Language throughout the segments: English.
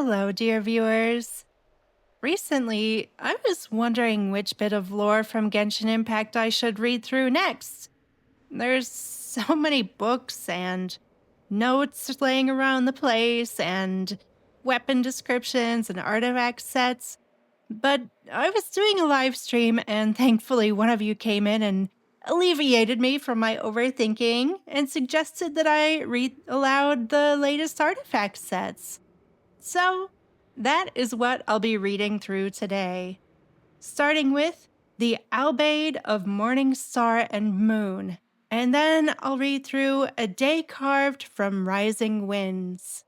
Hello, dear viewers. Recently, I was wondering which bit of lore from Genshin Impact I should read through next. There's so many books and notes laying around the place and weapon descriptions and artifact sets. But I was doing a live stream and thankfully one of you came in and alleviated me from my overthinking and suggested that I read aloud the latest artifact sets. So, that is what I'll be reading through today, starting with the Aubade of Morningstar and Moon, and then I'll read through A Day Carved from Rising Winds.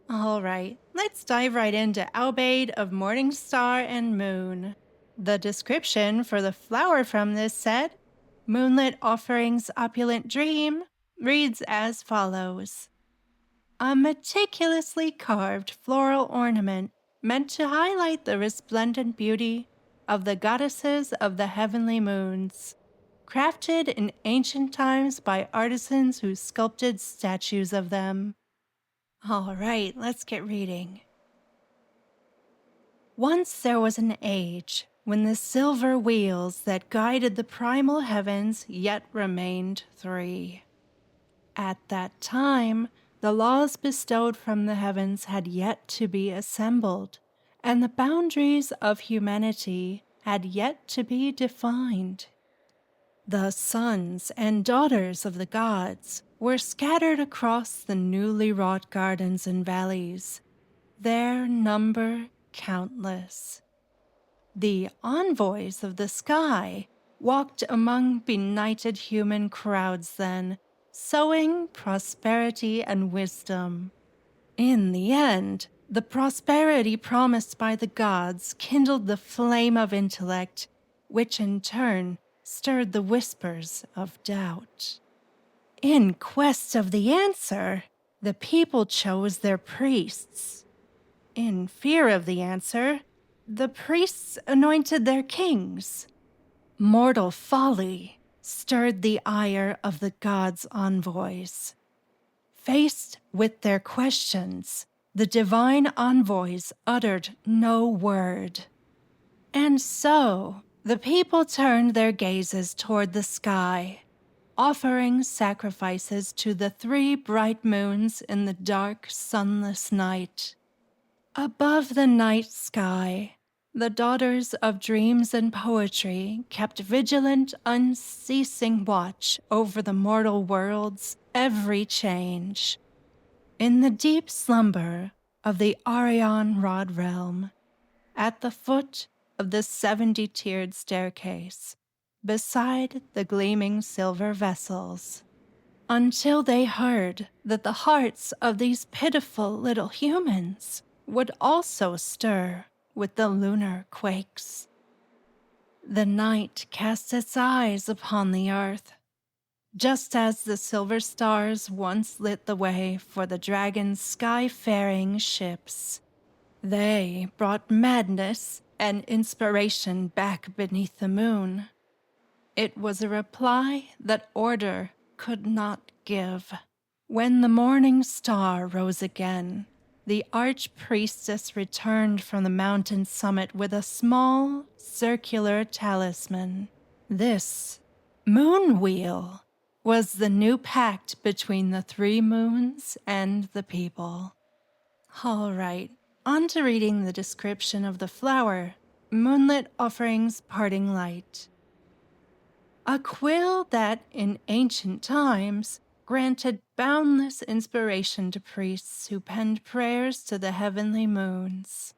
All right, let's dive right into Aubade of Morningstar and Moon. The description for the flower from this set, Moonlit Offerings Opulent Dream, reads as follows. A meticulously carved floral ornament meant to highlight the resplendent beauty of the goddesses of the heavenly moons, crafted in ancient times by artisans who sculpted statues of them. All right, let's get reading. Once there was an age when the silver wheels that guided the primal heavens yet remained three. At that time, the laws bestowed from the heavens had yet to be assembled, and the boundaries of humanity had yet to be defined. The sons and daughters of the gods were scattered across the newly wrought gardens and valleys, their number countless. The envoys of the sky walked among benighted human crowds then, sowing prosperity and wisdom. In the end, the prosperity promised by the gods kindled the flame of intellect, which in turn stirred the whispers of doubt. In quest of the answer, the people chose their priests. In fear of the answer, the priests anointed their kings. Mortal folly stirred the ire of the gods' envoys. Faced with their questions, the divine envoys uttered no word. And so, the people turned their gazes toward the sky, offering sacrifices to the three bright moons in the dark, sunless night. Above the night sky, the daughters of dreams and poetry kept vigilant, unceasing watch over the mortal world's every change. In the deep slumber of the Arion Rod realm, at the foot of the 70-tiered staircase, beside the gleaming silver vessels, until they heard that the hearts of these pitiful little humans would also stir with the lunar quakes. The night cast its eyes upon the earth, just as the silver stars once lit the way for the dragon's sky-faring ships. They brought madness and inspiration back beneath the moon. It was a reply that order could not give. When the morning star rose again, the archpriestess returned from the mountain summit with a small, circular talisman. This moon wheel was the new pact between the three moons and the people. All right, on to reading the description of the flower, Moonlit Offerings Parting Light. A quill that, in ancient times, granted boundless inspiration to priests who penned prayers to the heavenly moons.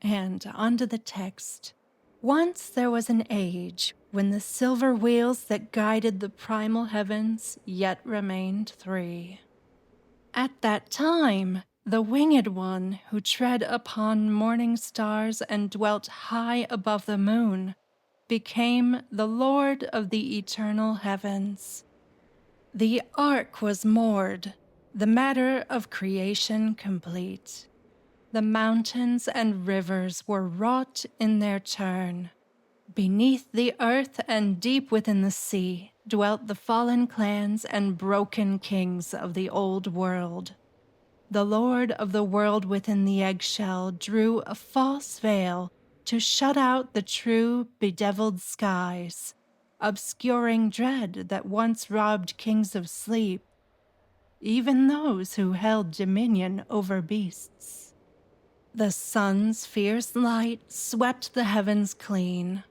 And onto the text. Once there was an age when the silver wheels that guided the primal heavens yet remained three. At that time, the winged one who tread upon morning stars and dwelt high above the moon became the Lord of the eternal heavens. The ark was moored, the matter of creation complete. The mountains and rivers were wrought in their turn. Beneath the earth and deep within the sea dwelt the fallen clans and broken kings of the old world. the Lord of the world within the eggshell drew a false veil to shut out the true bedeviled skies, obscuring dread that once robbed kings of sleep, even those who held dominion over beasts. The sun's fierce light swept the heavens clean,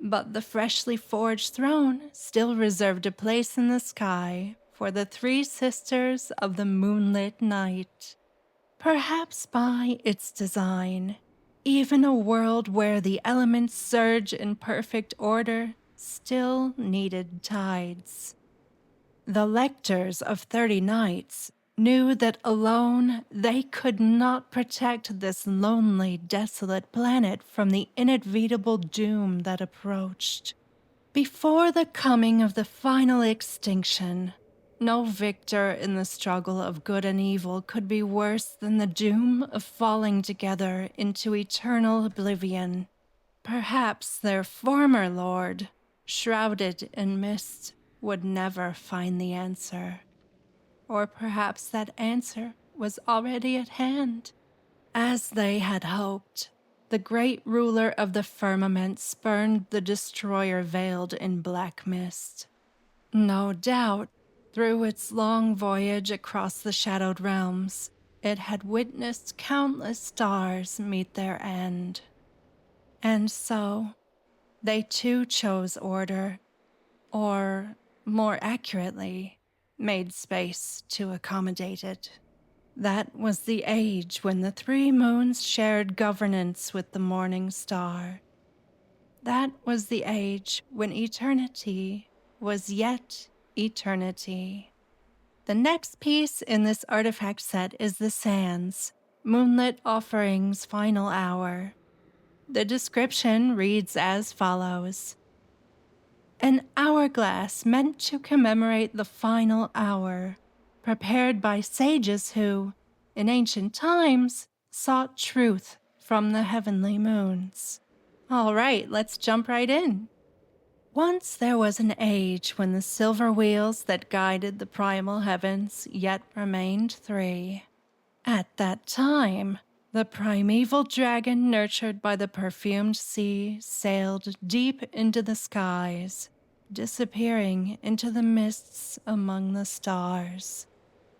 but the freshly forged throne still reserved a place in the sky for the three sisters of the moonlit night. Perhaps by its design, even a world where the elements surge in perfect order still needed tides. The lectors of 30 Nights knew that alone they could not protect this lonely, desolate planet from the inevitable doom that approached. Before the coming of the final extinction, no victor in the struggle of good and evil could be worse than the doom of falling together into eternal oblivion. Perhaps their former lord, shrouded in mist, would never find the answer. Or perhaps that answer was already at hand. As they had hoped, the great ruler of the firmament spurned the destroyer veiled in black mist. No doubt, through its long voyage across the shadowed realms, it had witnessed countless stars meet their end. And so, they too chose order, or, more accurately, made space to accommodate it. That was the age when the three moons shared governance with the morning star. That was the age when eternity was yet eternity. The next piece in this artifact set is the Sands, Moonlit Offering's final hour. The description reads as follows: an hourglass meant to commemorate the final hour, prepared by sages who, in ancient times, sought truth from the heavenly moons. All right, let's jump right in. Once there was an age when the silver wheels that guided the primal heavens yet remained three. At that time, the primeval dragon nurtured by the perfumed sea sailed deep into the skies, disappearing into the mists among the stars.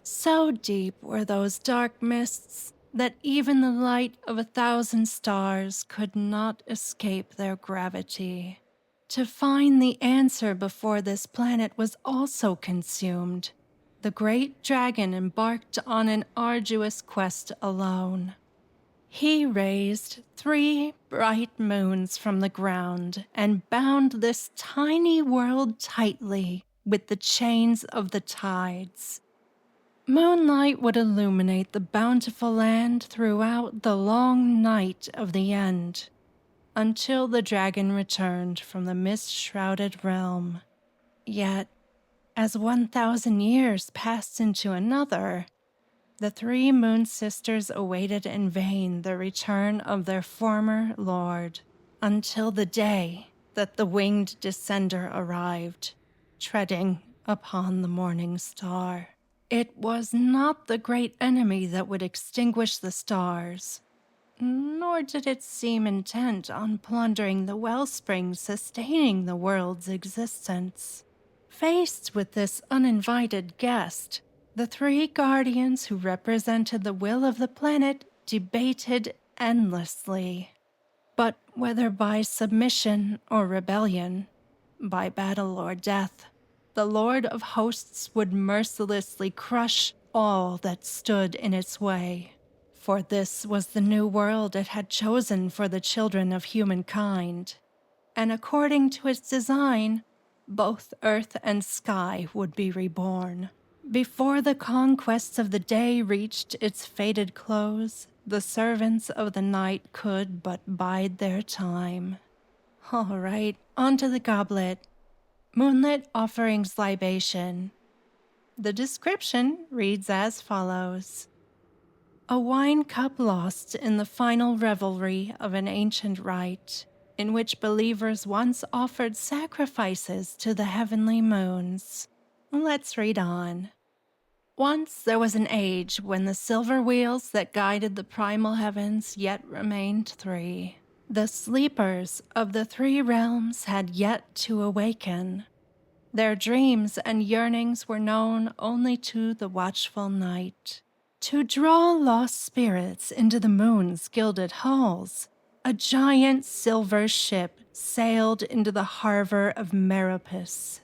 So deep were those dark mists that even the light of 1,000 stars could not escape their gravity. To find the answer before this planet was also consumed, the great dragon embarked on an arduous quest alone. He raised 3 bright moons from the ground and bound this tiny world tightly with the chains of the tides. Moonlight would illuminate the bountiful land throughout the long night of the end, until the dragon returned from the mist-shrouded realm. Yet, as 1,000 years passed into another, the 3 moon sisters awaited in vain the return of their former lord, until the day that the winged descender arrived, treading upon the morning star. It was not the great enemy that would extinguish the stars, nor did it seem intent on plundering the wellspring sustaining the world's existence. Faced with this uninvited guest, the 3 guardians who represented the will of the planet debated endlessly. But whether by submission or rebellion, by battle or death, the Lord of Hosts would mercilessly crush all that stood in its way. For this was the new world it had chosen for the children of humankind, and according to its design, both earth and sky would be reborn. Before the conquests of the day reached its fated close, the servants of the night could but bide their time. All right, onto the goblet. Moonlit Offering's Libation. The description reads as follows: a wine cup lost in the final revelry of an ancient rite, in which believers once offered sacrifices to the heavenly moons. Let's read on. Once there was an age when the silver wheels that guided the primal heavens yet remained three. The sleepers of the three realms had yet to awaken. Their dreams and yearnings were known only to the watchful night. To draw lost spirits into the moon's gilded halls, a giant silver ship sailed into the harbor of Meropis.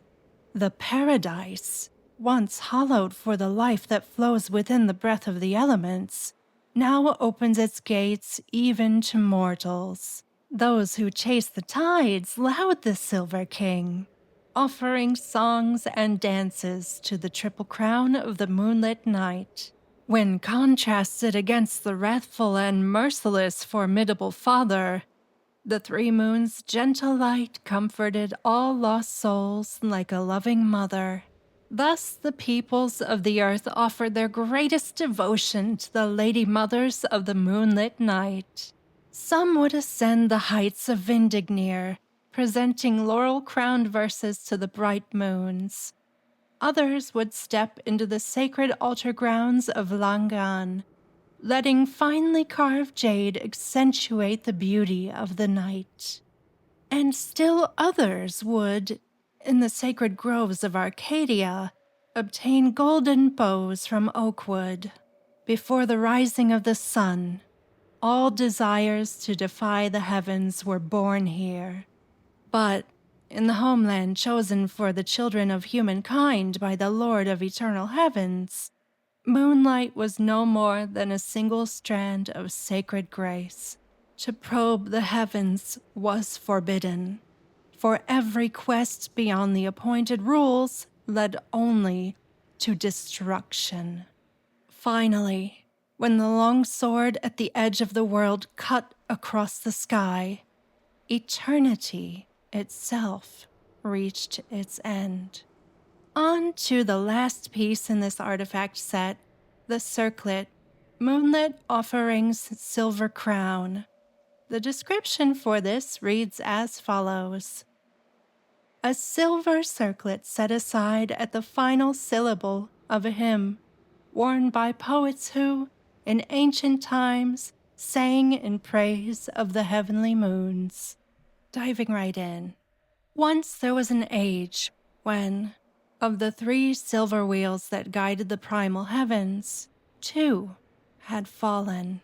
The paradise, once hallowed for the life that flows within the breath of the elements, now opens its gates even to mortals. Those who chase the tides laud the Silver King, offering songs and dances to the triple crown of the moonlit night. When contrasted against the wrathful and merciless formidable father, the three moons' gentle light comforted all lost souls like a loving mother. Thus the peoples of the earth offered their greatest devotion to the lady mothers of the moonlit night. Some would ascend the heights of Vindignir, presenting laurel-crowned verses to the bright moons. Others would step into the sacred altar grounds of Langan, letting finely carved jade accentuate the beauty of the night. And still others would, in the sacred groves of Arcadia, obtain golden bows from oakwood. Before the rising of the sun, all desires to defy the heavens were born here. But in the homeland chosen for the children of humankind by the Lord of Eternal Heavens, moonlight was no more than a single strand of sacred grace. To probe the heavens was forbidden, for every quest beyond the appointed rules led only to destruction. Finally, when the long sword at the edge of the world cut across the sky, eternity itself reached its end. On to the last piece in this artifact set, the circlet, Moonlit Offerings Silver Crown. The description for this reads as follows. A silver circlet set aside at the final syllable of a hymn, worn by poets who, in ancient times, sang in praise of the heavenly moons. Diving right in. Once there was an age when, of the three silver wheels that guided the primal heavens, two had fallen.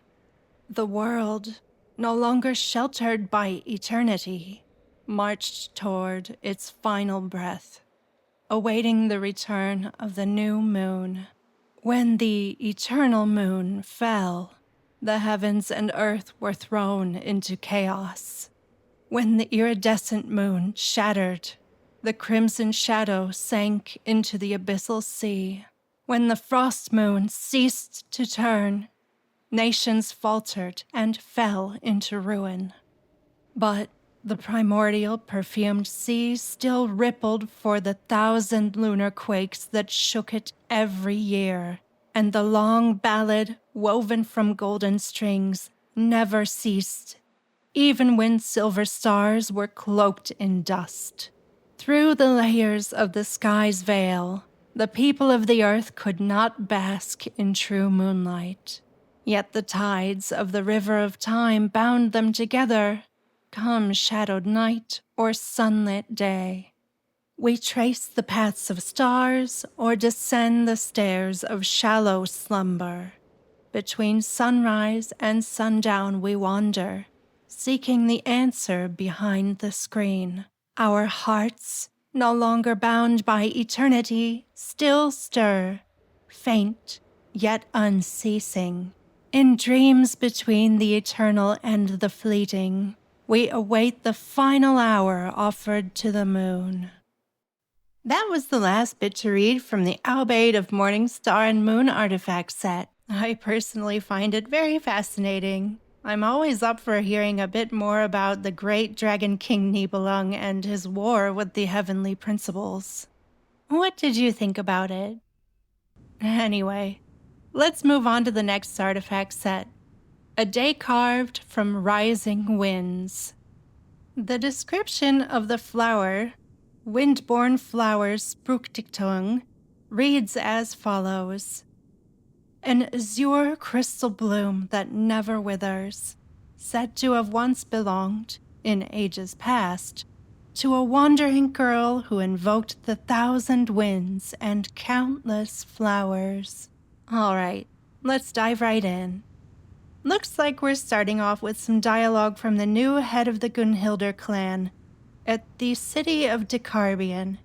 The world, no longer sheltered by eternity, marched toward its final breath, awaiting the return of the new moon. When the eternal moon fell, the heavens and earth were thrown into chaos. When the iridescent moon shattered, the crimson shadow sank into the abyssal sea. When the frost moon ceased to turn, nations faltered and fell into ruin. But the primordial perfumed sea still rippled for the 1,000 lunar quakes that shook it every year, and the long ballad woven from golden strings never ceased, even when silver stars were cloaked in dust. Through the layers of the sky's veil, the people of the earth could not bask in true moonlight. Yet the tides of the river of time bound them together, come shadowed night or sunlit day. We trace the paths of stars or descend the stairs of shallow slumber. Between sunrise and sundown we wander, seeking the answer behind the screen. Our hearts, no longer bound by eternity, still stir, faint yet unceasing. In dreams between the eternal and the fleeting, we await the final hour offered to the moon. That was the last bit to read from the Aubade of Morningstar and Moon artifact set. I personally find it very fascinating. I'm always up for hearing a bit more about the great Dragon King Nibelung and his war with the heavenly principles. What did you think about it? Anyway, let's move on to the next artifact set. A day carved from rising winds. The description of the flower, Windborn Flowers Spruktiktung, reads as follows. An azure crystal bloom that never withers, said to have once belonged, in ages past, to a wandering girl who invoked the 1,000 winds and countless flowers. All right, let's dive right in. Looks like we're starting off with some dialogue from the new head of the Gunnhildr clan at the city of Decarabian.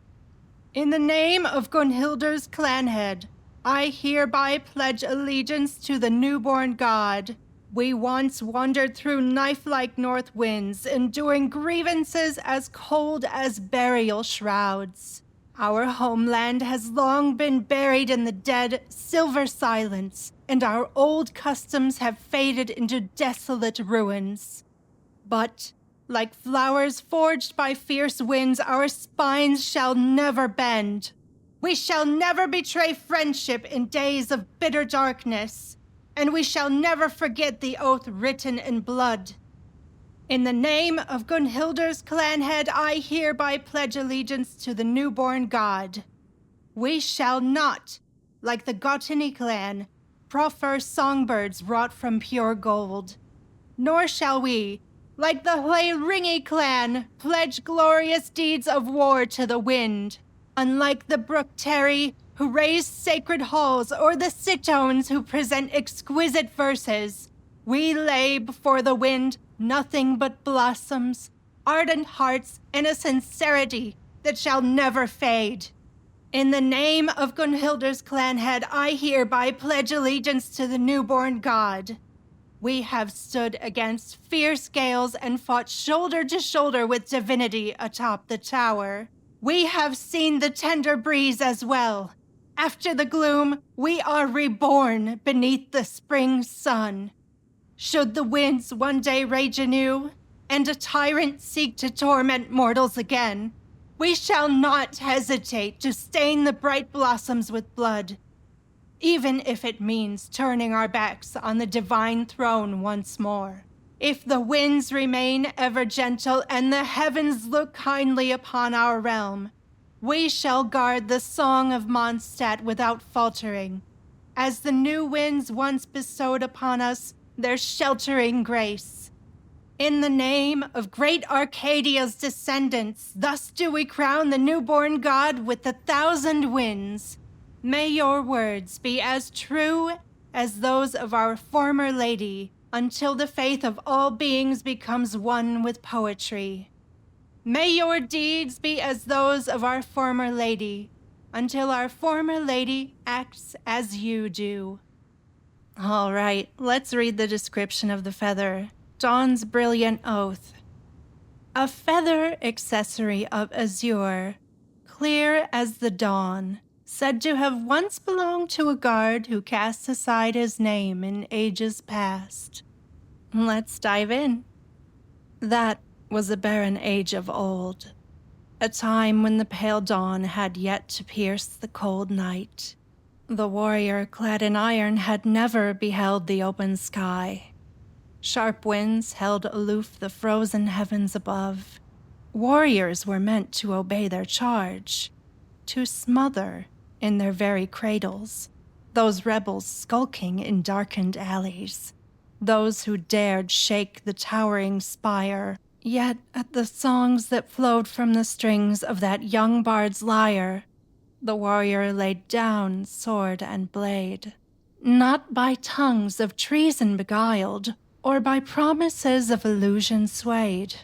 In the name of Gunnhildr's clan head, I hereby pledge allegiance to the newborn god. We once wandered through knife-like north winds, enduring grievances as cold as burial shrouds. Our homeland has long been buried in the dead, silver silence, and our old customs have faded into desolate ruins. But, like flowers forged by fierce winds, our spines shall never bend. We shall never betray friendship in days of bitter darkness, and we shall never forget the oath written in blood. In the name of Gunnhildr's clan head, I hereby pledge allegiance to the newborn god. We shall not, like the Gottini clan, proffer songbirds wrought from pure gold. Nor shall we, like the Ringi clan, pledge glorious deeds of war to the wind. Unlike the Brukteri, who raise sacred halls, or the Sitones who present exquisite verses, we lay before the wind nothing but blossoms, ardent hearts, and a sincerity that shall never fade. In the name of Gunnhildr's clan head, I hereby pledge allegiance to the newborn god. We have stood against fierce gales and fought shoulder to shoulder with divinity atop the tower. We have seen the tender breeze as well. After the gloom, we are reborn beneath the spring sun. Should the winds one day rage anew, and a tyrant seek to torment mortals again, we shall not hesitate to stain the bright blossoms with blood, even if it means turning our backs on the divine throne once more. If the winds remain ever gentle and the heavens look kindly upon our realm, we shall guard the song of Mondstadt without faltering, as the new winds once bestowed upon us their sheltering grace. In the name of great Arcadia's descendants, thus do we crown the newborn god with the 1,000 winds. May your words be as true as those of our former lady, until the faith of all beings becomes one with poetry. May your deeds be as those of our former lady, until our former lady acts as you do. All right, let's read the description of the feather. Dawn's brilliant oath. A feather accessory of azure, clear as the dawn, said to have once belonged to a guard who cast aside his name in ages past. Let's dive in. That was a barren age of old, a time when the pale dawn had yet to pierce the cold night. The warrior clad in iron had never beheld the open sky. Sharp winds held aloof the frozen heavens above. Warriors were meant to obey their charge, to smother in their very cradles those rebels skulking in darkened alleys, those who dared shake the towering spire. Yet at the songs that flowed from the strings of that young bard's lyre, the warrior laid down sword and blade, not by tongues of treason beguiled, or by promises of illusion swayed.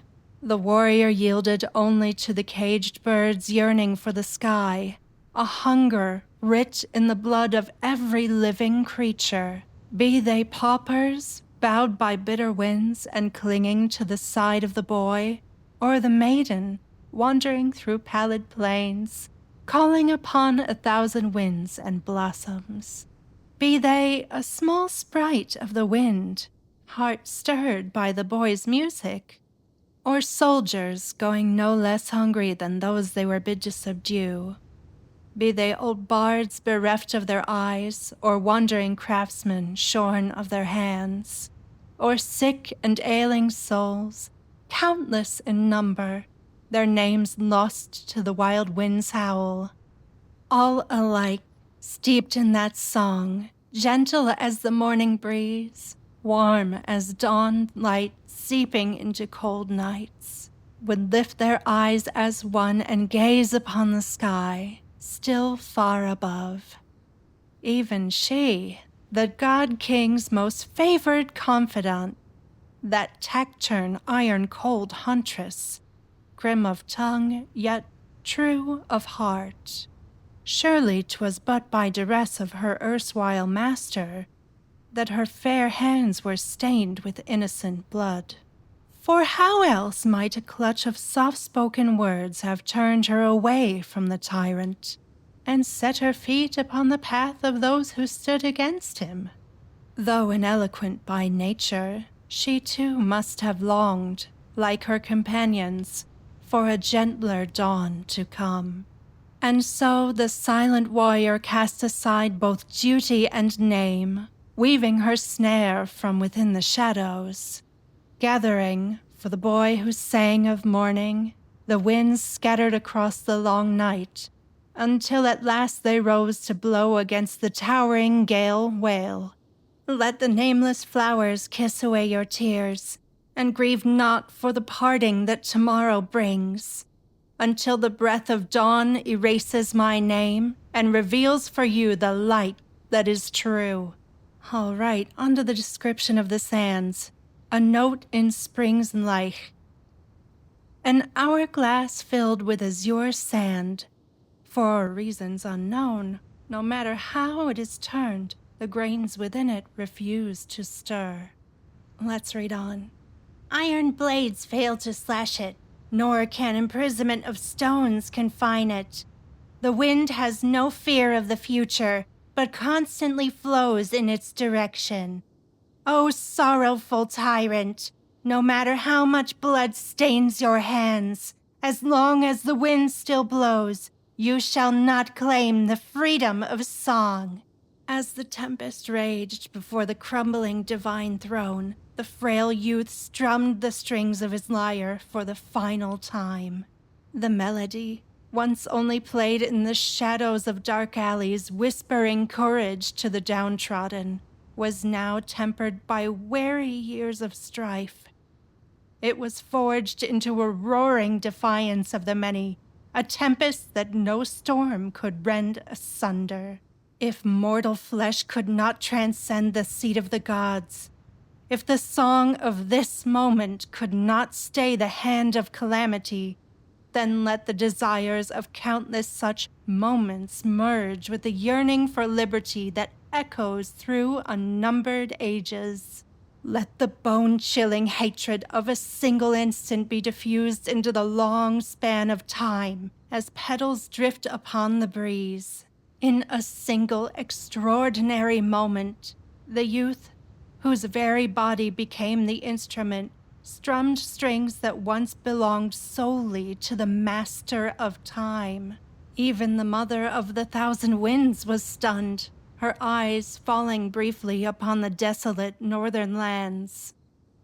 The warrior yielded only to the caged bird's yearning for the sky, a hunger rich in the blood of every living creature, be they paupers, bowed by bitter winds and clinging to the side of the boy, or the maiden wandering through pallid plains, calling upon 1,000 winds and blossoms. Be they a small sprite of the wind, heart stirred by the boy's music, or soldiers going no less hungry than those they were bid to subdue. Be they old bards bereft of their eyes, or wandering craftsmen shorn of their hands, or sick and ailing souls, countless in number, their names lost to the wild wind's howl. All alike steeped in that song, gentle as the morning breeze, warm as dawn light seeping into cold nights, would lift their eyes as one and gaze upon the sky, still far above. Even she, the God King's most favored confidant, that taciturn, iron-cold huntress, grim of tongue, yet true of heart. Surely 'twas but by duress of her erstwhile master that her fair hands were stained with innocent blood. For how else might a clutch of soft-spoken words have turned her away from the tyrant, and set her feet upon the path of those who stood against him? Though ineloquent by nature, she too must have longed, like her companions, for a gentler dawn to come. And so the silent warrior cast aside both duty and name, weaving her snare from within the shadows, gathering, for the boy who sang of morning, the winds scattered across the long night, until at last they rose to blow against the towering gale wail. Let the nameless flowers kiss away your tears, and grieve not for the parting that tomorrow brings, until the breath of dawn erases my name and reveals for you the light that is true. I'll write under the description of the sands a note in spring's light, an hourglass filled with azure sand. For reasons unknown, no matter how it is turned, the grains within it refuse to stir. Let's read on. Iron blades fail to slash it, nor can imprisonment of stones confine it. The wind has no fear of the future, but constantly flows in its direction. O sorrowful tyrant, no matter how much blood stains your hands, as long as the wind still blows, you shall not claim the freedom of song. As the tempest raged before the crumbling divine throne, the frail youth strummed the strings of his lyre for the final time. The melody, once only played in the shadows of dark alleys, whispering courage to the downtrodden, was now tempered by weary years of strife. It was forged into a roaring defiance of the many, a tempest that no storm could rend asunder. If mortal flesh could not transcend the seat of the gods, if the song of this moment could not stay the hand of calamity, then let the desires of countless such moments merge with the yearning for liberty that echoes through unnumbered ages. Let the bone-chilling hatred of a single instant be diffused into the long span of time as petals drift upon the breeze. In a single extraordinary moment, the youth, whose very body became the instrument, strummed strings that once belonged solely to the master of time. Even the mother of the thousand winds was stunned, her eyes falling briefly upon the desolate northern lands.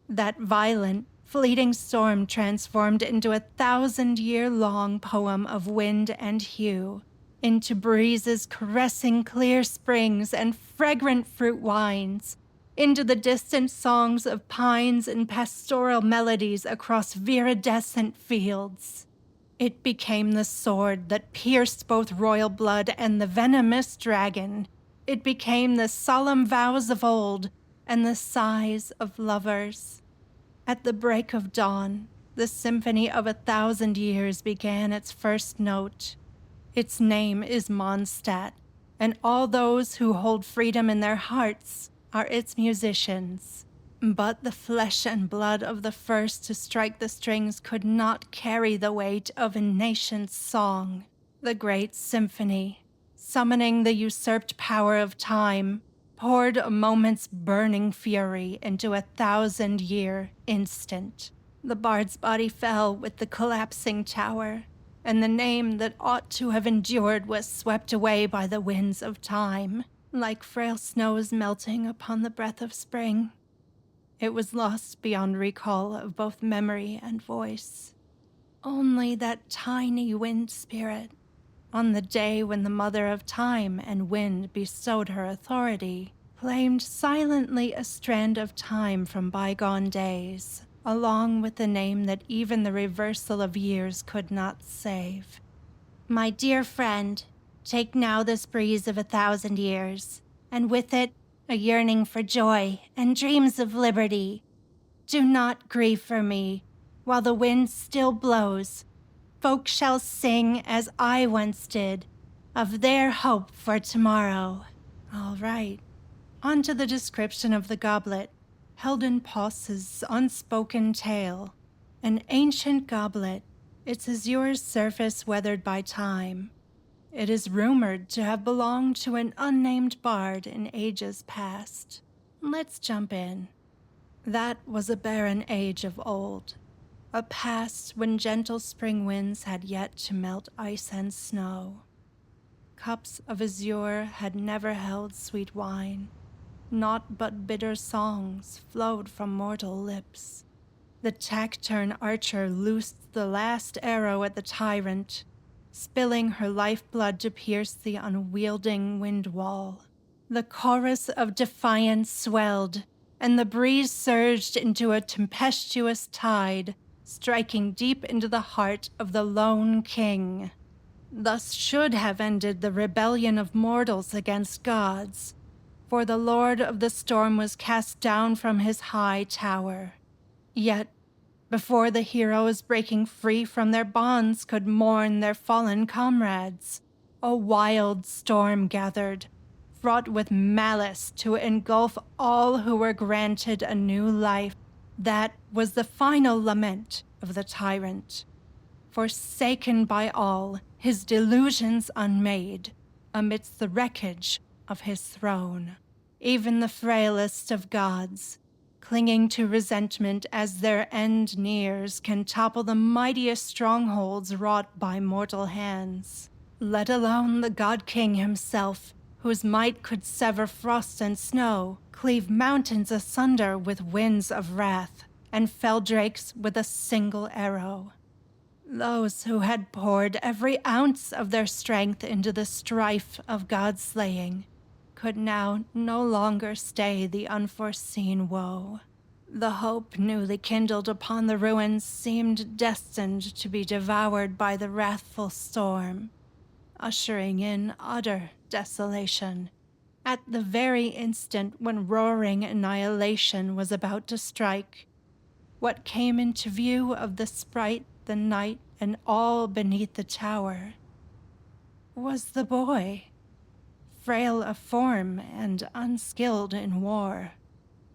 That violent, fleeting storm transformed into 1,000-year-long poem of wind and hue, into breezes caressing clear springs and fragrant fruit wines, into the distant songs of pines and pastoral melodies across viridescent fields. It became the sword that pierced both royal blood and the venomous dragon. It became the solemn vows of old and the sighs of lovers. At the break of dawn, the symphony of 1,000 years began its first note. Its name is Mondstadt, and all those who hold freedom in their hearts are its musicians. But the flesh and blood of the first to strike the strings could not carry the weight of a nation's song. The great symphony, summoning the usurped power of time, poured a moment's burning fury into 1,000-year instant. The bard's body fell with the collapsing tower, and the name that ought to have endured was swept away by the winds of time, like frail snows melting upon the breath of spring. It was lost beyond recall of both memory and voice. Only that tiny wind spirit, on the day when the Mother of Time and Wind bestowed her authority, claimed silently a strand of time from bygone days, along with the name that even the reversal of years could not save. My dear friend, take now this breeze of 1,000 years, and with it a yearning for joy and dreams of liberty. Do not grieve for me, while the wind still blows. Folk shall sing as I once did, of their hope for tomorrow. All right, on to the description of the goblet, held in Poss's unspoken tale. An ancient goblet, its azure surface weathered by time. It is rumored to have belonged to an unnamed bard in ages past. Let's jump in. That was a barren age of old, a past when gentle spring winds had yet to melt ice and snow. Cups of azure had never held sweet wine. Naught but bitter songs flowed from mortal lips. The taciturn archer loosed the last arrow at the tyrant, spilling her lifeblood to pierce the unwielding wind wall. The chorus of defiance swelled, and the breeze surged into a tempestuous tide, striking deep into the heart of the lone king. Thus should have ended the rebellion of mortals against gods, for the Lord of the Storm was cast down from his high tower. Yet, before the heroes breaking free from their bonds could mourn their fallen comrades, a wild storm gathered, fraught with malice to engulf all who were granted a new life. That was the final lament of the tyrant. Forsaken by all, his delusions unmade, amidst the wreckage of his throne. Even the frailest of gods, clinging to resentment as their end nears, can topple the mightiest strongholds wrought by mortal hands. Let alone the God-King himself, whose might could sever frost and snow, cleave mountains asunder with winds of wrath, and fell drakes with a single arrow. Those who had poured every ounce of their strength into the strife of God-slaying could now no longer stay the unforeseen woe. The hope newly kindled upon the ruins seemed destined to be devoured by the wrathful storm, ushering in utter desolation at the very instant when roaring annihilation was about to strike. What came into view of the sprite, the knight, and all beneath the tower was the boy, frail of form and unskilled in war.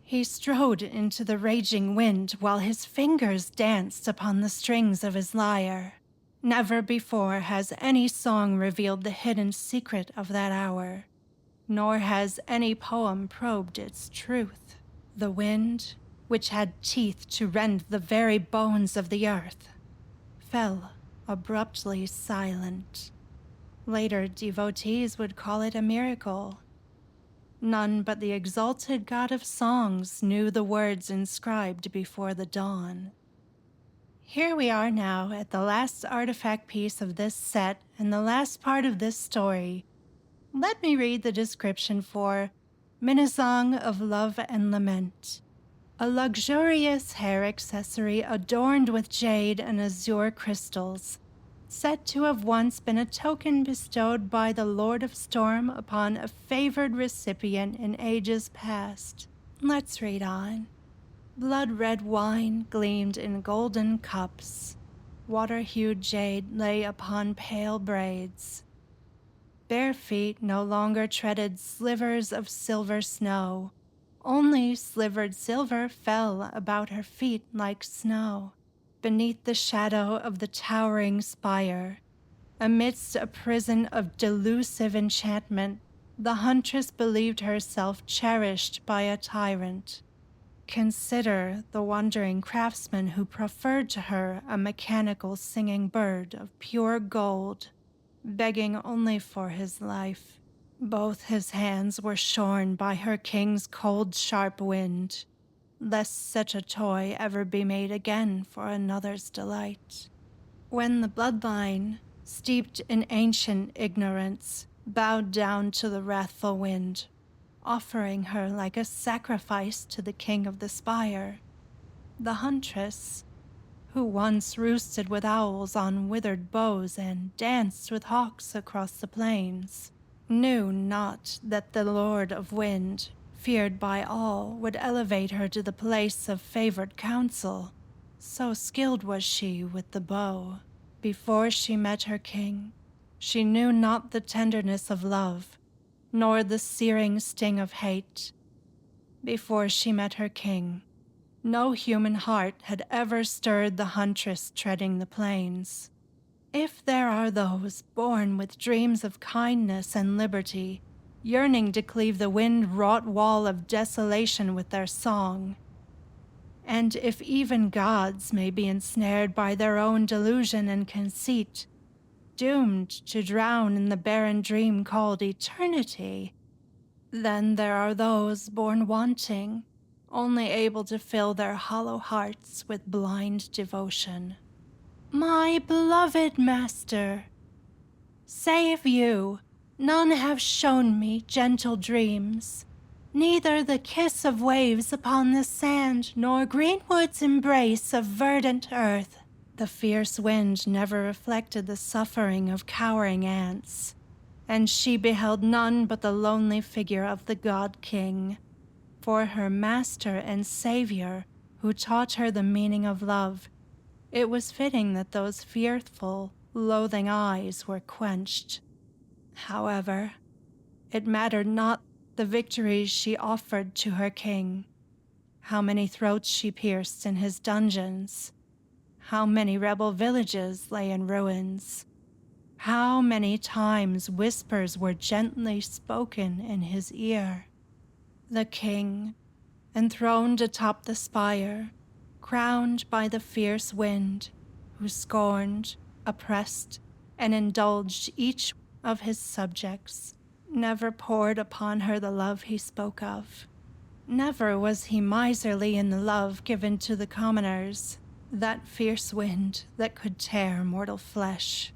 He strode into the raging wind while his fingers danced upon the strings of his lyre. Never before has any song revealed the hidden secret of that hour, nor has any poem probed its truth. The wind, which had teeth to rend the very bones of the earth, fell abruptly silent. Later devotees would call it a miracle. None but the exalted god of songs knew the words inscribed before the dawn. Here we are now at the last artifact piece of this set and the last part of this story. Let me read the description for Minnesong of Love and Lament. A luxurious hair accessory adorned with jade and azure crystals, said to have once been a token bestowed by the Lord of Storm upon a favored recipient in ages past. Let's read on. Blood-red wine gleamed in golden cups. Water-hued jade lay upon pale braids. Bare feet no longer treaded slivers of silver snow. Only slivered silver fell about her feet like snow. Beneath the shadow of the towering spire, amidst a prison of delusive enchantment, the huntress believed herself cherished by a tyrant. Consider the wandering craftsman who proffered to her a mechanical singing bird of pure gold, begging only for his life. Both his hands were shorn by her king's cold, sharp wind, lest such a toy ever be made again for another's delight. When the bloodline, steeped in ancient ignorance, bowed down to the wrathful wind, offering her like a sacrifice to the king of the spire. The huntress, who once roosted with owls on withered boughs and danced with hawks across the plains, knew not that the Lord of Wind, feared by all, would elevate her to the place of favored counsel. So skilled was she with the bow. Before she met her king, she knew not the tenderness of love, nor the searing sting of hate. Before she met her king, no human heart had ever stirred the huntress treading the plains. If there are those born with dreams of kindness and liberty, yearning to cleave the wind-wrought wall of desolation with their song, and if even gods may be ensnared by their own delusion and conceit, doomed to drown in the barren dream called eternity, then there are those born wanting, only able to fill their hollow hearts with blind devotion. My beloved master, save you, none have shown me gentle dreams, neither the kiss of waves upon the sand, nor greenwood's embrace of verdant earth. The fierce wind never reflected the suffering of cowering ants, and she beheld none but the lonely figure of the god-king. For her master and savior, who taught her the meaning of love, it was fitting that those fearful, loathing eyes were quenched. However, it mattered not the victories she offered to her king, how many throats she pierced in his dungeons, how many rebel villages lay in ruins, how many times whispers were gently spoken in his ear. The king, enthroned atop the spire, crowned by the fierce wind, who scorned, oppressed, and indulged each of his subjects, never poured upon her the love he spoke of. Never was he miserly in the love given to the commoners, that fierce wind that could tear mortal flesh.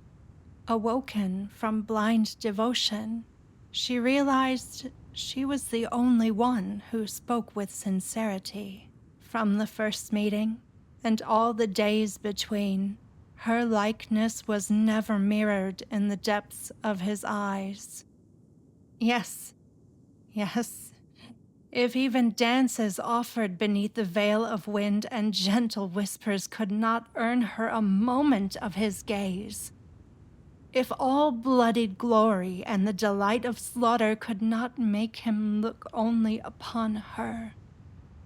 Awoken from blind devotion, she realized she was the only one who spoke with sincerity. From the first meeting, and all the days between, her likeness was never mirrored in the depths of his eyes. Yes, if even dances offered beneath the veil of wind and gentle whispers could not earn her a moment of his gaze, if all bloodied glory and the delight of slaughter could not make him look only upon her,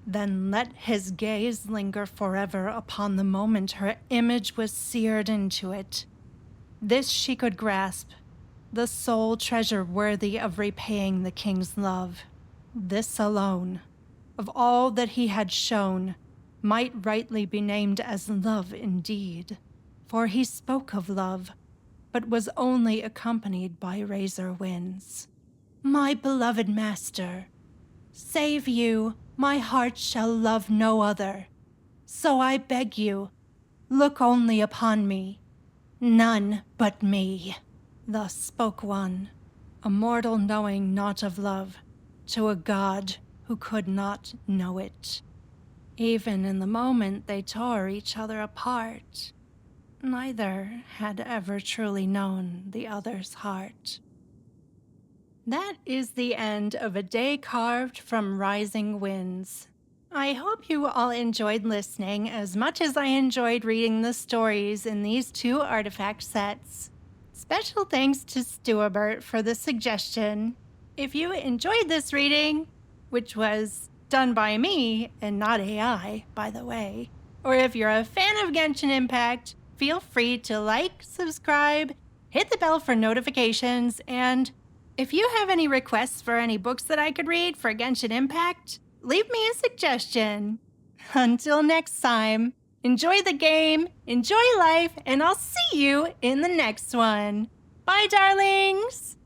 then let his gaze linger forever upon the moment her image was seared into it. This she could grasp, the sole treasure worthy of repaying the king's love. This alone, of all that he had shown, might rightly be named as love indeed, for he spoke of love, but was only accompanied by razor winds. My beloved master, save you, my heart shall love no other. So I beg you, look only upon me, none but me. Thus spoke one, a mortal knowing naught of love, to a god who could not know it. Even in the moment they tore each other apart, neither had ever truly known the other's heart. That is the end of A Day Carved from Rising Winds. I hope you all enjoyed listening as much as I enjoyed reading the stories in these two artifact sets. Special thanks to Stwabrt for the suggestion. If you enjoyed this reading, which was done by me and not AI, by the way, or if you're a fan of Genshin Impact, feel free to like, subscribe, hit the bell for notifications, and if you have any requests for any books that I could read for Genshin Impact, leave me a suggestion. Until next time, enjoy the game, enjoy life, and I'll see you in the next one. Bye, darlings!